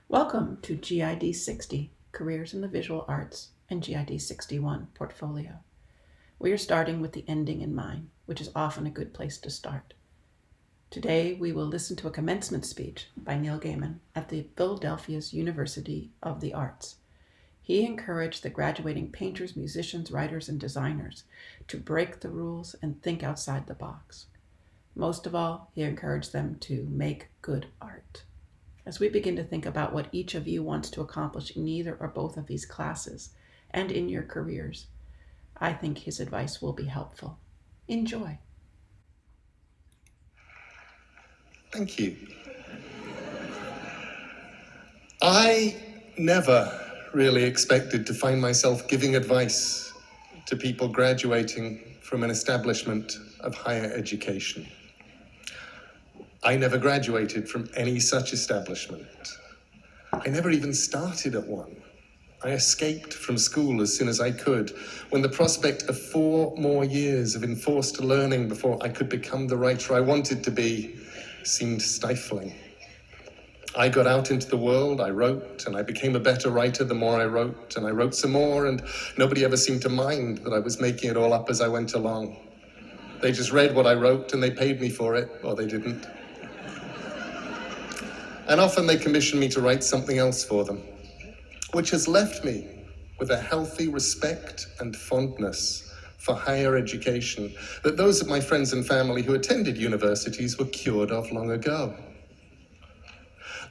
Welcome to GID60, Careers in the Visual Arts, and GID61, Portfolio. We are starting with the ending in mind, which is often a good place to start. Today we will listen to a commencement speech by Neil Gaiman at the Philadelphia's University of the Arts. He encouraged the graduating painters, musicians, writers, and designers to break the rules and think outside the box. Most of all, he encouraged them to make good art. As we begin to think about what each of you wants to accomplish in either or both of these classes and in your careers, I think his advice will be helpful. Enjoy. Thank you. I never really expected to find myself giving advice to people graduating from an establishment of higher education. I never graduated from any such establishment. I never even started at one. I escaped from school as soon as I could, when the prospect of 4 more years of enforced learning before I could become the writer I wanted to be seemed stifling. I got out into the world, I wrote, and I became a better writer the more I wrote, and I wrote some more, and nobody ever seemed to mind that I was making it all up as I went along. They just read what I wrote and they paid me for it, or they didn't. And often they commissioned me to write something else for them, which has left me with a healthy respect and fondness for higher education that those of my friends and family who attended universities were cured of long ago.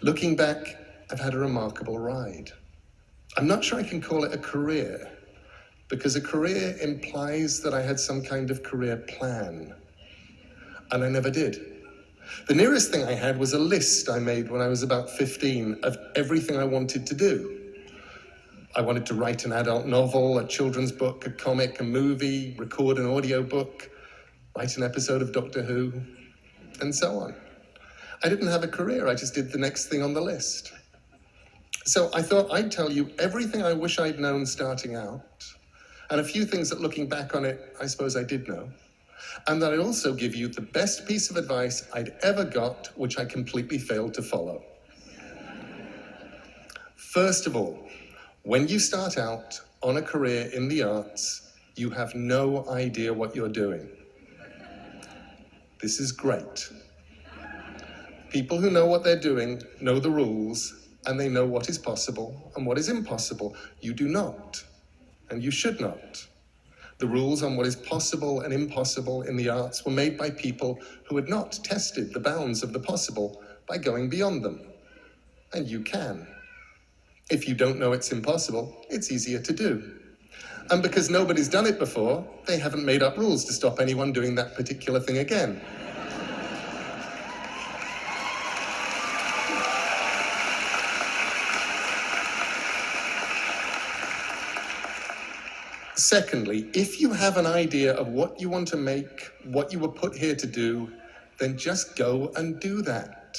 Looking back, I've had a remarkable ride. I'm not sure I can call it a career, because a career implies that I had some kind of career plan, and I never did. The nearest thing I had was a list I made when I was about 15 of everything I wanted to do. I wanted to write an adult novel, a children's book, a comic, a movie, record an audiobook, write an episode of Doctor Who, and so on. I didn't have a career, I just did the next thing on the list. So I thought I'd tell you everything I wish I'd known starting out, and a few things that looking back on it, I suppose I did know. And that I'd also give you the best piece of advice I'd ever got, which I completely failed to follow. First of all, when you start out on a career in the arts, you have no idea what you're doing. This is great. People who know what they're doing know the rules, and they know what is possible and what is impossible. You do not, and you should not. The rules on what is possible and impossible in the arts were made by people who had not tested the bounds of the possible by going beyond them. And you can. If you don't know it's impossible, it's easier to do. And because nobody's done it before, they haven't made up rules to stop anyone doing that particular thing again. Secondly, if you have an idea of what you want to make, what you were put here to do, then just go and do that.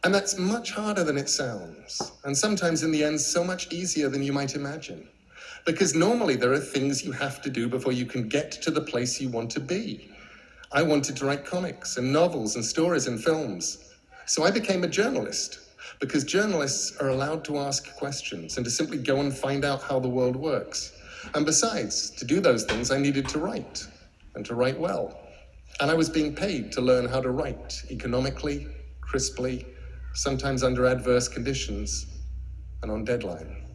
And that's much harder than it sounds, and sometimes in the end so much easier than you might imagine. Because normally there are things you have to do before you can get to the place you want to be. I wanted to write comics and novels and stories and films, so I became a journalist, because journalists are allowed to ask questions and to simply go and find out how the world works. And besides, to do those things, I needed to write, and to write well. And I was being paid to learn how to write economically, crisply, sometimes under adverse conditions, and on deadline.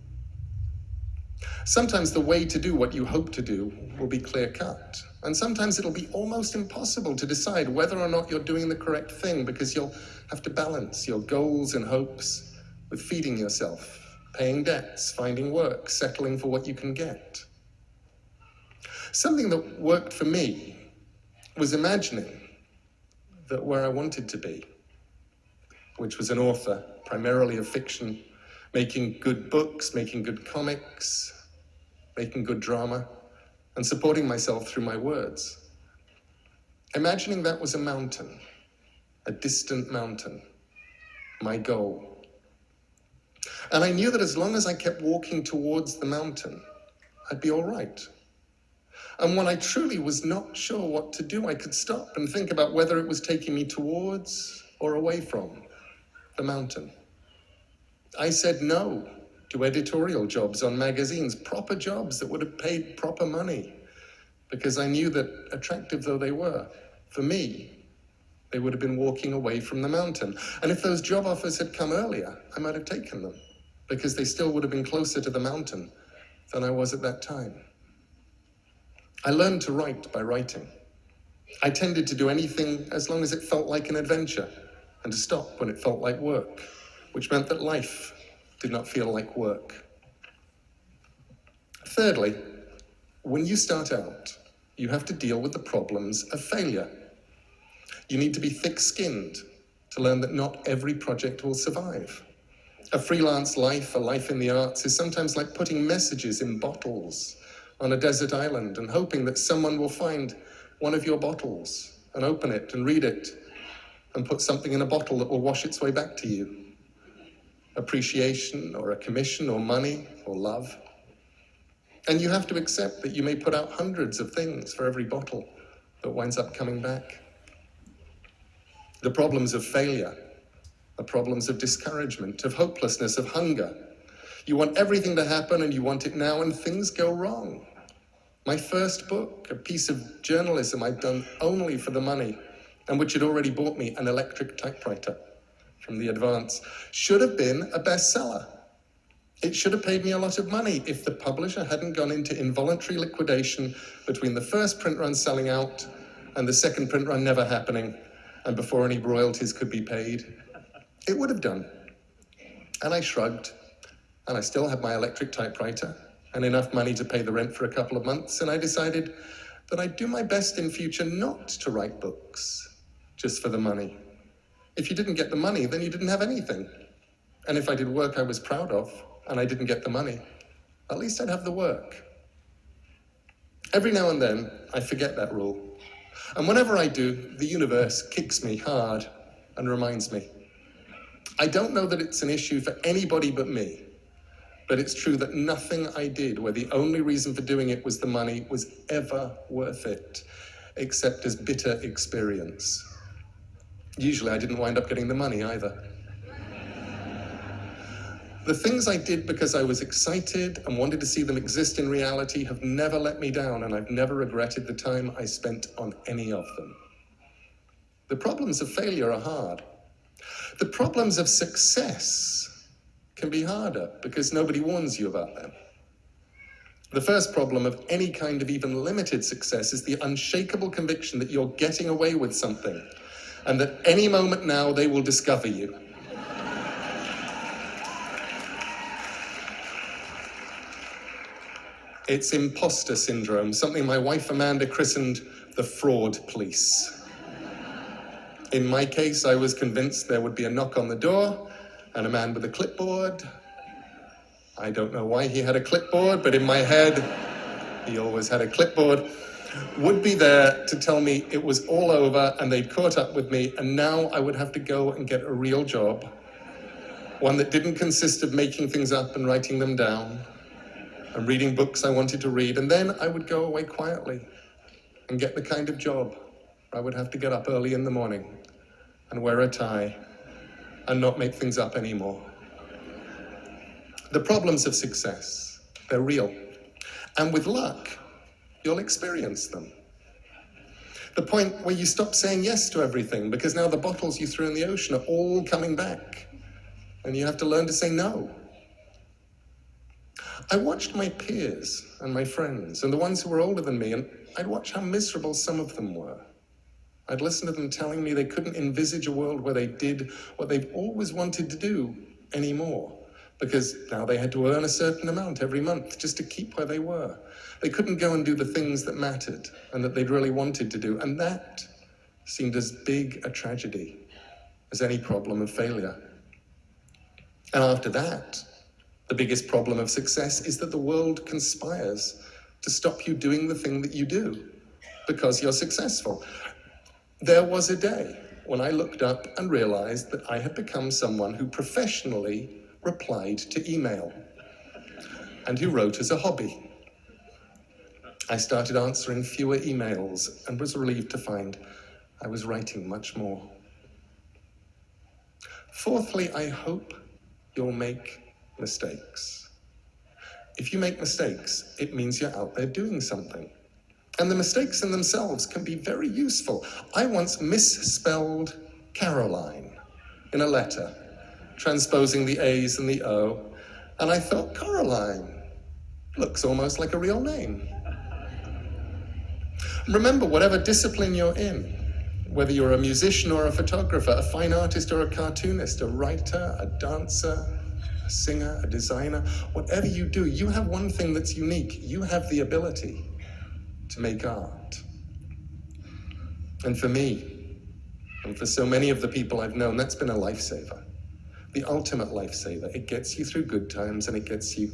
Sometimes the way to do what you hope to do will be clear-cut, and sometimes it'll be almost impossible to decide whether or not you're doing the correct thing, because you'll have to balance your goals and hopes with feeding yourself, paying debts, finding work, settling for what you can get. Something that worked for me was imagining that where I wanted to be, which was an author, primarily of fiction, making good books, making good comics, making good drama, and supporting myself through my words. Imagining that was a mountain, a distant mountain, my goal. And I knew that as long as I kept walking towards the mountain, I'd be all right. And when I truly was not sure what to do, I could stop and think about whether it was taking me towards or away from the mountain. I said no to editorial jobs on magazines, proper jobs that would have paid proper money, because I knew that, attractive though they were, for me, they would have been walking away from the mountain. And if those job offers had come earlier, I might have taken them, because they still would have been closer to the mountain than I was at that time. I learned to write by writing. I tended to do anything as long as it felt like an adventure, and to stop when it felt like work, which meant that life did not feel like work. Thirdly, when you start out, you have to deal with the problems of failure. You need to be thick-skinned to learn that not every project will survive. A freelance life, a life in the arts, is sometimes like putting messages in bottles on a desert island and hoping that someone will find one of your bottles and open it and read it and put something in a bottle that will wash its way back to you. Appreciation or a commission or money or love. And you have to accept that you may put out hundreds of things for every bottle that winds up coming back. The problems of failure are problems of discouragement, of hopelessness, of hunger. You want everything to happen and you want it now, and things go wrong. My first book, a piece of journalism I'd done only for the money, and which had already bought me an electric typewriter from the Advance, should have been a bestseller. It should have paid me a lot of money if the publisher hadn't gone into involuntary liquidation between the first print run selling out and the second print run never happening, and before any royalties could be paid. It would have done. And I shrugged, and I still had my electric typewriter and enough money to pay the rent for a couple of months, and I decided that I'd do my best in future not to write books just for the money. If you didn't get the money, then you didn't have anything. And if I did work I was proud of, and I didn't get the money, at least I'd have the work. Every now and then, I forget that rule. And whenever I do, the universe kicks me hard and reminds me. I don't know that it's an issue for anybody but me, but it's true that nothing I did where the only reason for doing it was the money was ever worth it, except as bitter experience. Usually I didn't wind up getting the money either. The things I did because I was excited and wanted to see them exist in reality have never let me down, and I've never regretted the time I spent on any of them. The problems of failure are hard. The problems of success can be harder because nobody warns you about them. The first problem of any kind of even limited success is the unshakable conviction that you're getting away with something, and that any moment now they will discover you. It's Imposter Syndrome, something my wife Amanda christened the fraud police. In my case, I was convinced there would be a knock on the door and a man with a clipboard. I don't know why he had a clipboard, but in my head, he always had a clipboard, would be there to tell me it was all over and they'd caught up with me, and now I would have to go and get a real job, one that didn't consist of making things up and writing them down and reading books I wanted to read, and then I would go away quietly and get the kind of job where I would have to get up early in the morning and wear a tie and not make things up anymore. The problems of success, they're real. And with luck, you'll experience them. The point where you stop saying yes to everything because now the bottles you threw in the ocean are all coming back and you have to learn to say no. I watched my peers and my friends and the ones who were older than me, and I'd watch how miserable some of them were. I'd listen to them telling me they couldn't envisage a world where they did what they've always wanted to do anymore, because now they had to earn a certain amount every month just to keep where they were. They couldn't go and do the things that mattered and that they'd really wanted to do, and that seemed as big a tragedy as any problem of failure. And after that, the biggest problem of success is that the world conspires to stop you doing the thing that you do because you're successful. There was a day when I looked up and realized that I had become someone who professionally replied to email and who wrote as a hobby. I started answering fewer emails and was relieved to find I was writing much more. Fourthly, I hope you'll make mistakes. If you make mistakes, it means you're out there doing something. And the mistakes in themselves can be very useful. I once misspelled Caroline in a letter, transposing the A's and the O, and I thought, Caroline looks almost like a real name. Remember, whatever discipline you're in, whether you're a musician or a photographer, a fine artist or a cartoonist, a writer, a dancer, a singer, a designer, whatever you do, you have one thing that's unique. You have the ability to make art. And for me, and for so many of the people I've known, that's been a lifesaver. The ultimate lifesaver. It gets you through good times and it gets you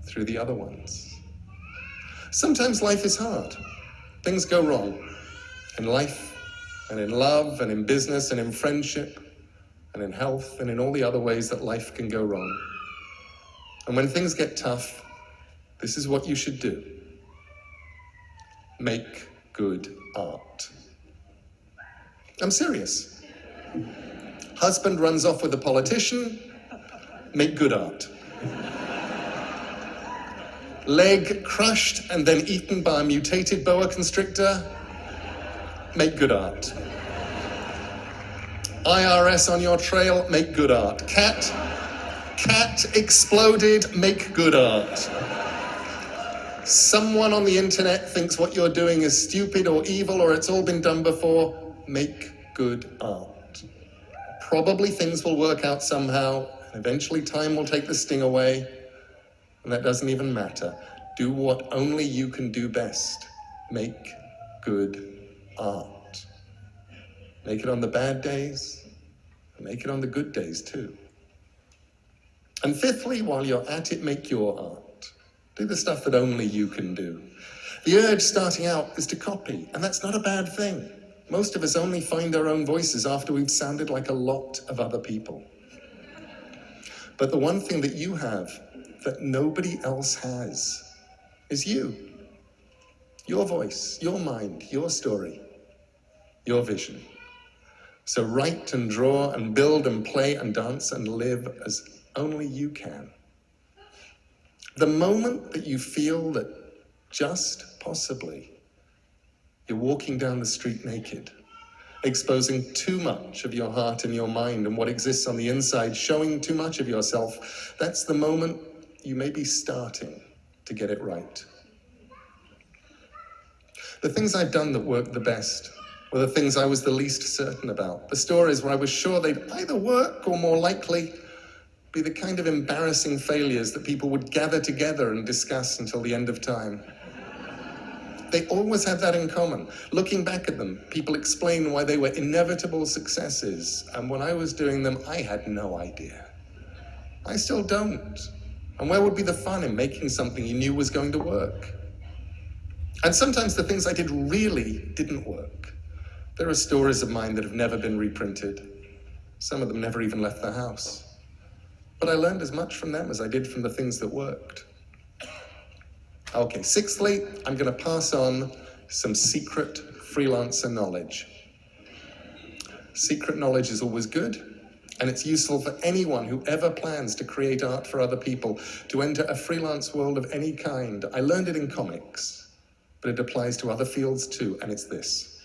through the other ones. Sometimes life is hard. Things go wrong in life and in love and in business and in friendship and in health and in all the other ways that life can go wrong. And when things get tough, this is what you should do. Make good art. I'm serious. Husband runs off with a politician, make good art. Leg crushed and then eaten by a mutated boa constrictor, make good art. IRS on your trail, make good art. Cat exploded, make good art. Someone on the internet thinks what you're doing is stupid or evil or it's all been done before, make good art. Probably things will work out somehow, and eventually time will take the sting away, and that doesn't even matter. Do what only you can do best. Make good art. Make it on the bad days, and make it on the good days too. And fifthly, while you're at it, make your art. Do the stuff that only you can do. The urge starting out is to copy, and that's not a bad thing. Most of us only find our own voices after we've sounded like a lot of other people. But the one thing that you have that nobody else has is you. Your voice, your mind, your story, your vision. So write and draw and build and play and dance and live as only you can. The moment that you feel that just possibly you're walking down the street naked, exposing too much of your heart and your mind and what exists on the inside, showing too much of yourself, that's the moment you may be starting to get it right. The things I've done that worked the best were the things I was the least certain about. The stories where I was sure they'd either work or more likely be the kind of embarrassing failures that people would gather together and discuss until the end of time. They always had that in common. Looking back at them, people explain why they were inevitable successes, and when I was doing them, I had no idea. I still don't. And where would be the fun in making something you knew was going to work? And sometimes the things I did really didn't work. There are stories of mine that have never been reprinted. Some of them never even left the house. But I learned as much from them as I did from the things that worked. Okay, sixthly, I'm going to pass on some secret freelancer knowledge. Secret knowledge is always good, and it's useful for anyone who ever plans to create art for other people, to enter a freelance world of any kind. I learned it in comics, but it applies to other fields too, and it's this.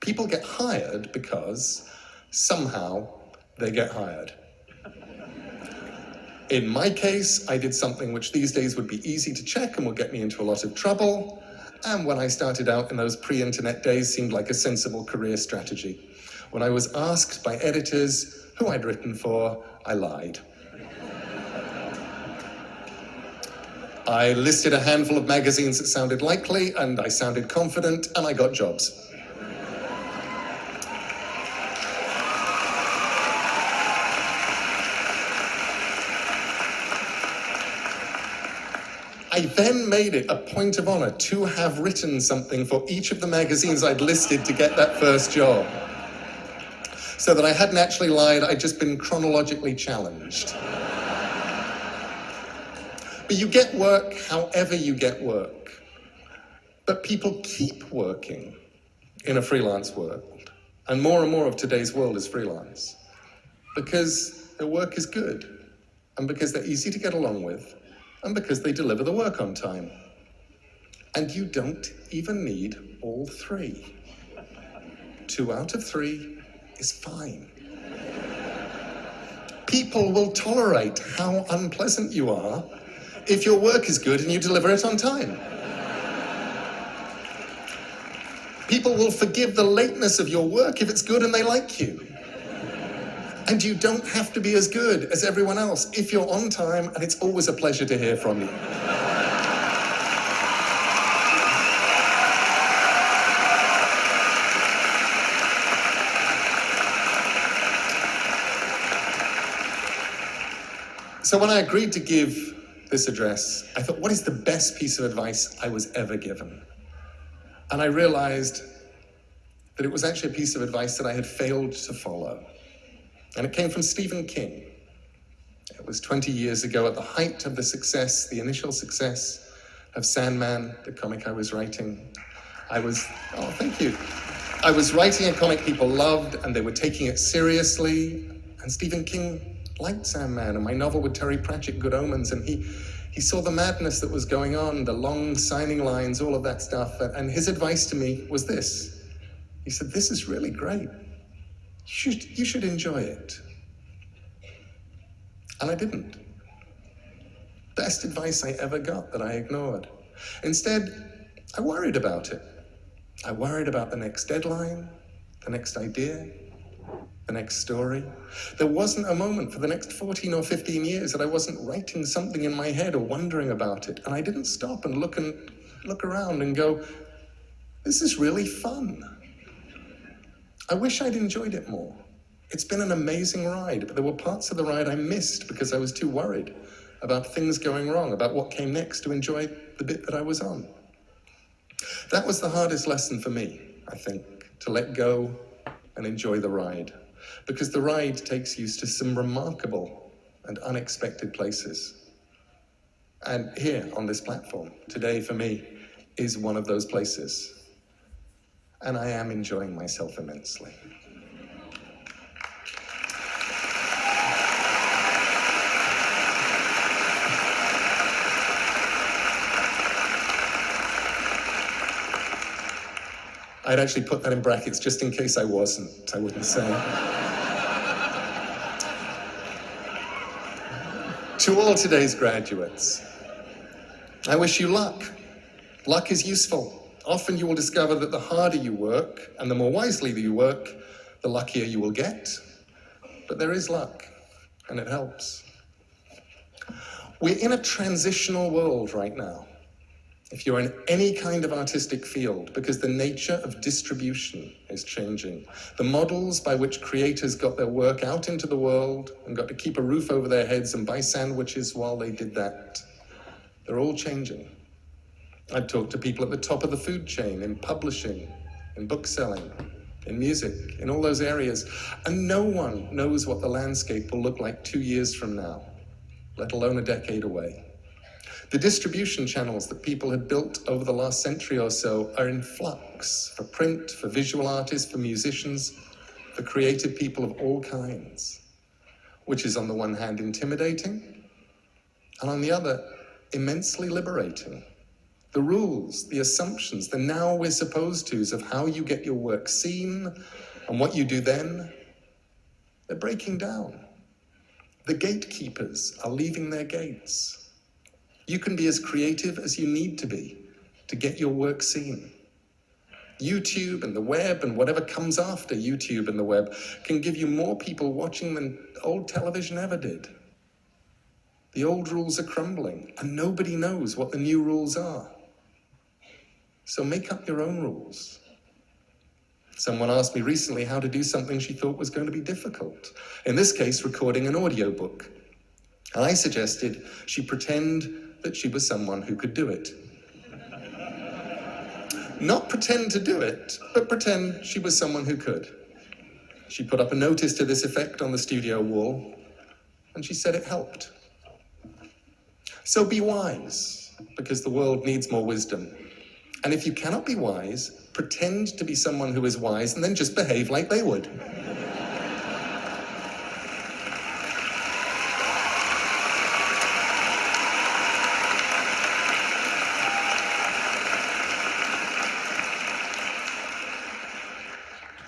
People get hired because somehow they get hired. In my case, I did something which these days would be easy to check and would get me into a lot of trouble, and when I started out in those pre-internet days seemed like a sensible career strategy. When I was asked by editors who I'd written for, I lied. I listed a handful of magazines that sounded likely, and I sounded confident, and I got jobs. I then made it a point of honor to have written something for each of the magazines I'd listed to get that first job. So that I hadn't actually lied, I'd just been chronologically challenged. But you get work however you get work. But people keep working in a freelance world. And more of today's world is freelance. Because their work is good, and because they're easy to get along with, and because they deliver the work on time. And you don't even need all three. 2 out of 3 is fine. People will tolerate how unpleasant you are if your work is good and you deliver it on time. People will forgive the lateness of your work if it's good and they like you. And you don't have to be as good as everyone else if you're on time, and it's always a pleasure to hear from you. So when I agreed to give this address, I thought, what is the best piece of advice I was ever given? And I realized that it was actually a piece of advice that I had failed to follow. And it came from Stephen King. It was 20 years ago, at the height of the success, the initial success of Sandman, the comic I was writing. Thank you. I was writing a comic people loved, and they were taking it seriously. And Stephen King liked Sandman and my novel with Terry Pratchett, Good Omens, and he saw the madness that was going on, the long signing lines, all of that stuff. And his advice to me was this. He said, this is really great. You should enjoy it. And I didn't. Best advice I ever got that I ignored. Instead, I worried about it. I worried about the next deadline, the next idea, the next story. There wasn't a moment for the next 14 or 15 years that I wasn't writing something in my head or wondering about it. And I didn't stop and look around and go, this is really fun. I wish I'd enjoyed it more. It's been an amazing ride, but there were parts of the ride I missed because I was too worried about things going wrong, about what came next, to enjoy the bit that I was on. That was the hardest lesson for me, I think, to let go and enjoy the ride, because the ride takes you to some remarkable and unexpected places. And here on this platform today, for me, is one of those places. And I am enjoying myself immensely. I'd actually put that in brackets just in case I wasn't. I wouldn't say. To all today's graduates, I wish you luck. Luck is useful. Often you will discover that the harder you work and the more wisely you work, the luckier you will get. But there is luck, and it helps. We're in a transitional world right now, if you're in any kind of artistic field, because the nature of distribution is changing. The models by which creators got their work out into the world and got to keep a roof over their heads and buy sandwiches while they did that, they're all changing. I've talked to people at the top of the food chain, in publishing, in bookselling, in music, in all those areas, and no one knows what the landscape will look like 2 years from now, let alone a decade away. The distribution channels that people had built over the last century or so are in flux, for print, for visual artists, for musicians, for creative people of all kinds, which is on the one hand intimidating, and on the other, immensely liberating. The rules, the assumptions, the now we're supposed to's of how you get your work seen and what you do then, they're breaking down. The gatekeepers are leaving their gates. You can be as creative as you need to be to get your work seen. YouTube and the web and whatever comes after YouTube and the web can give you more people watching than old television ever did. The old rules are crumbling and nobody knows what the new rules are. So make up your own rules. Someone asked me recently how to do something she thought was going to be difficult. In this case, recording an audiobook. And I suggested she pretend that she was someone who could do it. Not pretend to do it, but pretend she was someone who could. She put up a notice to this effect on the studio wall, and she said it helped. So be wise, because the world needs more wisdom. And if you cannot be wise, pretend to be someone who is wise and then just behave like they would.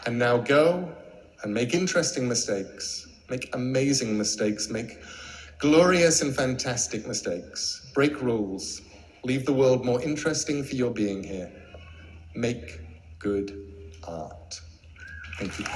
And now go and make interesting mistakes, make amazing mistakes, make glorious and fantastic mistakes, break rules, leave the world more interesting for your being here. Make good art. Thank you.